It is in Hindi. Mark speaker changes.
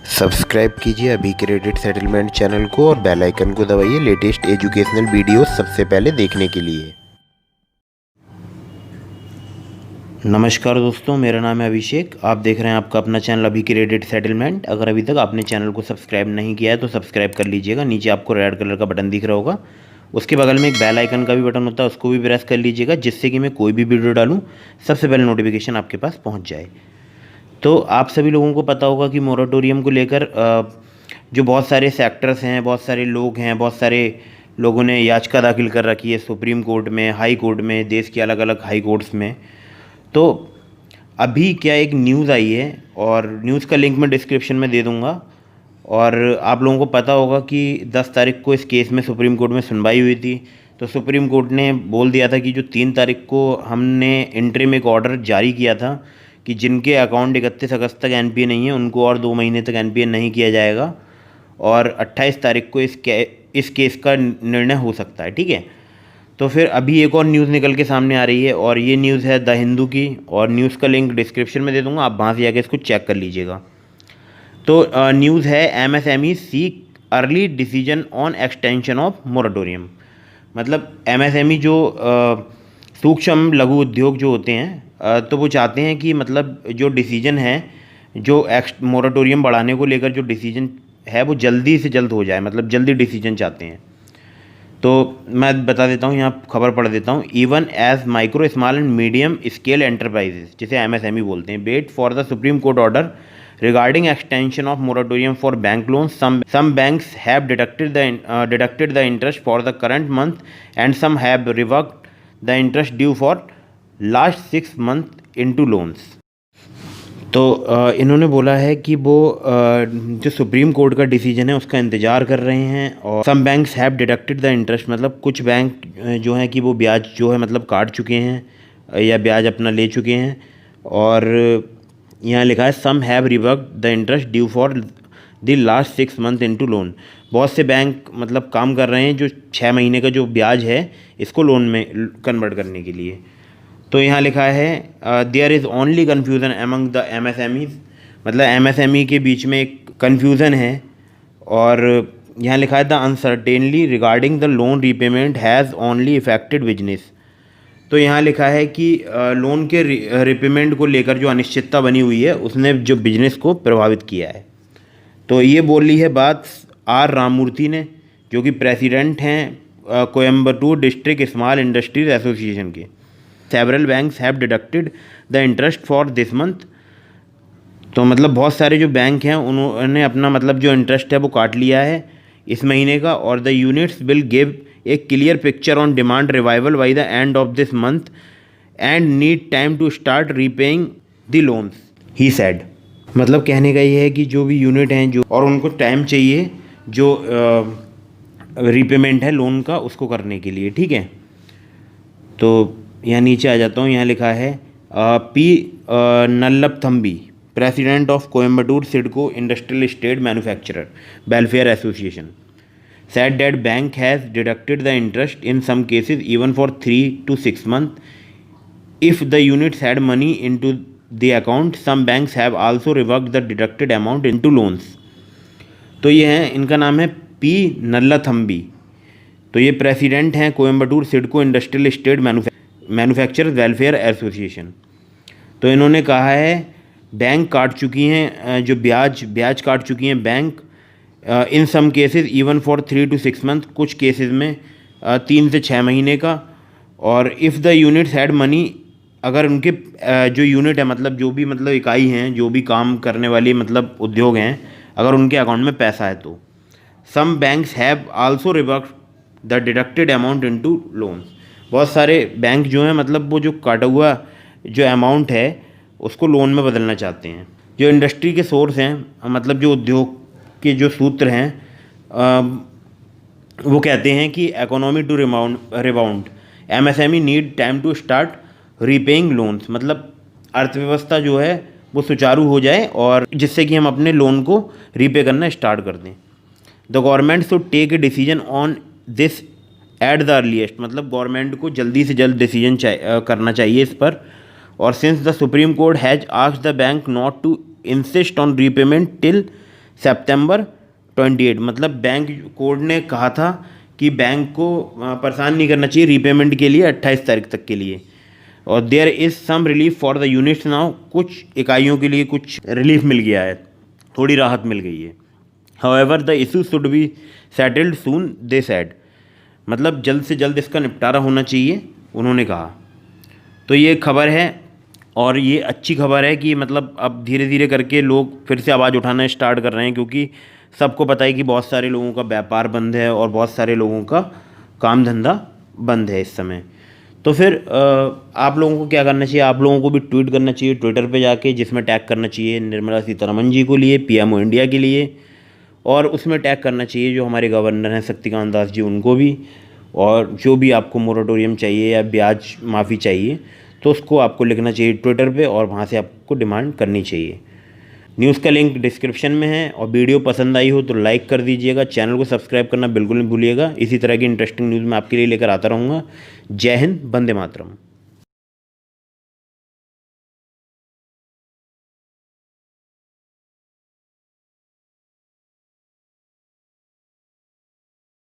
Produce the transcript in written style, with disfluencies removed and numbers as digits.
Speaker 1: सब्सक्राइब कीजिए अभी क्रेडिट सेटलमेंट चैनल को और बेल आइकन को दबाइए लेटेस्ट एजुकेशनल वीडियोस सबसे पहले देखने के लिए।
Speaker 2: नमस्कार दोस्तों, मेरा नाम है अभिषेक। आप देख रहे हैं आपका अपना चैनल अभी क्रेडिट सेटलमेंट। अगर अभी तक आपने चैनल को सब्सक्राइब नहीं किया है तो सब्सक्राइब कर लीजिएगा। नीचे आपको रेड कलर का बटन दिख रहा होगा, उसके बगल में एक बेल आइकन का भी बटन होता है, उसको भी प्रेस कर लीजिएगा, जिससे कि मैं कोई भी वीडियो डालूँ सबसे पहले नोटिफिकेशन आपके पास पहुँच जाए। तो आप सभी लोगों को पता होगा कि मोरेटोरियम को लेकर जो बहुत सारे सेक्टर्स हैं, बहुत सारे लोग हैं, बहुत सारे लोगों ने याचिका दाखिल कर रखी है सुप्रीम कोर्ट में, हाई कोर्ट में, देश के अलग अलग हाई कोर्ट्स में। तो अभी क्या एक न्यूज़ आई है और न्यूज़ का लिंक मैं डिस्क्रिप्शन में दे दूँगा। और आप लोगों को पता होगा कि 10 तारीख को इस केस में सुप्रीम कोर्ट में सुनवाई हुई थी। तो सुप्रीम कोर्ट ने बोल दिया था कि जो 3 तारीख को हमने इंटरिम एक ऑर्डर जारी किया था कि जिनके अकाउंट 31 अगस्त तक एनपीए नहीं है उनको और 2 महीने तक एनपीए नहीं किया जाएगा, और 28 तारीख को इस केस का निर्णय हो सकता है। ठीक है, तो फिर अभी एक और न्यूज़ निकल के सामने आ रही है और ये न्यूज़ है द हिंदू की, और न्यूज़ का लिंक डिस्क्रिप्शन में दे दूँगा, आप वहाँ से जाकर इसको चेक कर लीजिएगा। तो न्यूज़ है MSME seek early decision on extension of moratorium. मतलब एमएसएमई जो सूक्ष्म लघु उद्योग जो होते हैं, तो वो चाहते हैं कि मतलब जो डिसीजन है, जो मोरेटोरियम बढ़ाने को लेकर जो डिसीजन है वो जल्दी से जल्द हो जाए, मतलब जल्दी डिसीजन चाहते हैं। तो मैं बता देता हूँ, यहाँ खबर पढ़ देता हूँ। Even as micro small and medium scale enterprises, जिसे एमएसएमई बोलते हैं, wait for the Supreme Court order regarding extension of moratorium for bank loans. Some banks have deducted the interest for the current month, and some have revoked the interest due for last 6 months into loans. तो इन्होंने बोला है कि वो जो सुप्रीम कोर्ट का डिसीजन है उसका इंतज़ार कर रहे हैं। और some banks have deducted the interest, मतलब कुछ बैंक जो हैं कि वो ब्याज जो है मतलब काट चुके हैं या ब्याज अपना ले चुके हैं। और यहाँ लिखा है some have reworked the interest due for the last 6 month into loan. बहुत से बैंक मतलब काम कर रहे हैं जो 6 महीने का जो ब्याज है इसको लोन में कन्वर्ट करने के लिए। तो यहाँ लिखा है there is only confusion among the MSMEs, मतलब एमएसएमई के बीच में एक कन्फ्यूज़न है। और यहाँ लिखा है the uncertainly regarding the loan repayment has only affected business. तो यहाँ लिखा है कि लोन के रिपेमेंट को लेकर जो अनिश्चितता बनी हुई है उसने जो बिजनेस को प्रभावित किया है। तो ये बोली है बात आर राममूर्ति ने, जो कि प्रेसिडेंट हैं Coimbatore district small industries association के। Several banks have deducted the interest for this month. तो मतलब बहुत सारे जो बैंक हैं उन्होंने अपना मतलब जो इंटरेस्ट है वो काट लिया है इस महीने का। और the units will give a clear picture on demand revival by the end of this month and need time to start repaying the loans, he said. मतलब कहने का ये है कि जो भी यूनिट हैं जो, और उनको टाइम चाहिए जो रीपेमेंट है लोन का उसको करने के लिए। ठीक है, तो यहाँ नीचे आ जाता हूँ। यहाँ लिखा है P Nallapathambi, president of Coimbatore SIDCO industrial estate manufacturer welfare association, said that bank has deducted the interest in some cases even for 3 to 6 months if the units had money into the account. Some banks have also revoked the deducted amount into loans. तो ये हैं, इनका नाम है पी नल्लाथम्बी। तो ये प्रेसिडेंट हैं Coimbatore SIDCO industrial state manufacturers welfare association. तो इन्होंने कहा है बैंक काट चुकी हैं, जो ब्याज काट चुकी हैं bank in some cases even for 3 to 6 month, कुछ केसेस में 3 से 6 महीने का। और if the units had money, अगर उनके जो यूनिट है मतलब जो भी मतलब इकाई हैं, जो भी काम करने वाली मतलब उद्योग हैं, अगर उनके अकाउंट में पैसा है तो। Some banks have also reworked the deducted amount into loans. बहुत सारे बैंक जो हैं मतलब वो जो काटा हुआ जो अमाउंट है उसको लोन में बदलना चाहते हैं। जो इंडस्ट्री के सोर्स हैं, मतलब जो उद्योग के जो सूत्र हैं, वो कहते हैं कि economy to rebound MSME need time to start repaying loans, मतलब अर्थव्यवस्था जो है वो सुचारू हो जाए और जिससे कि हम अपने लोन को रीपे करना स्टार्ट कर दें। The government should take a decision on this at the earliest, मतलब गवर्नमेंट को जल्दी से जल्द डिसीजन करना चाहिए इस पर। और since the Supreme Court has asked the bank not to insist on repayment till सितंबर 28, मतलब बैंक कोर्ट ने कहा था कि बैंक को परेशान नहीं करना चाहिए रीपेमेंट के लिए 28 तारीख तक के लिए। और there is some relief for the units now, कुछ इकाइयों के लिए कुछ रिलीफ मिल गया है, थोड़ी राहत मिल गई है। However the issue should be settled soon they said, मतलब जल्द से जल्द इसका निपटारा होना चाहिए उन्होंने कहा। तो ये खबर है और ये अच्छी खबर है कि मतलब अब धीरे धीरे करके लोग फिर से आवाज़ उठाना स्टार्ट कर रहे हैं, क्योंकि सबको पता है कि बहुत सारे लोगों का व्यापार बंद है और बहुत सारे लोगों का काम धंधा बंद है इस समय। तो फिर आप लोगों को क्या करना चाहिए, आप लोगों को भी ट्वीट करना चाहिए ट्विटर पे जाके, जिसमें टैग करना चाहिए निर्मला सीतारमण जी को लिए, पीएमओ इंडिया के लिए, और उसमें टैग करना चाहिए जो हमारे गवर्नर हैं शक्तिकांत दास जी, उनको भी। और जो भी आपको मोरेटोरियम चाहिए या ब्याज माफ़ी चाहिए तो उसको आपको लिखना चाहिए ट्विटर पे, और वहाँ से आपको डिमांड करनी चाहिए। न्यूज़ का लिंक डिस्क्रिप्शन में है, और वीडियो पसंद आई हो तो लाइक कर दीजिएगा, चैनल को सब्सक्राइब करना बिल्कुल नहीं भूलिएगा। इसी तरह की इंटरेस्टिंग न्यूज़ मैं आपके लिए लेकर आता रहूँगा। जय हिंद, वंदे मातरम।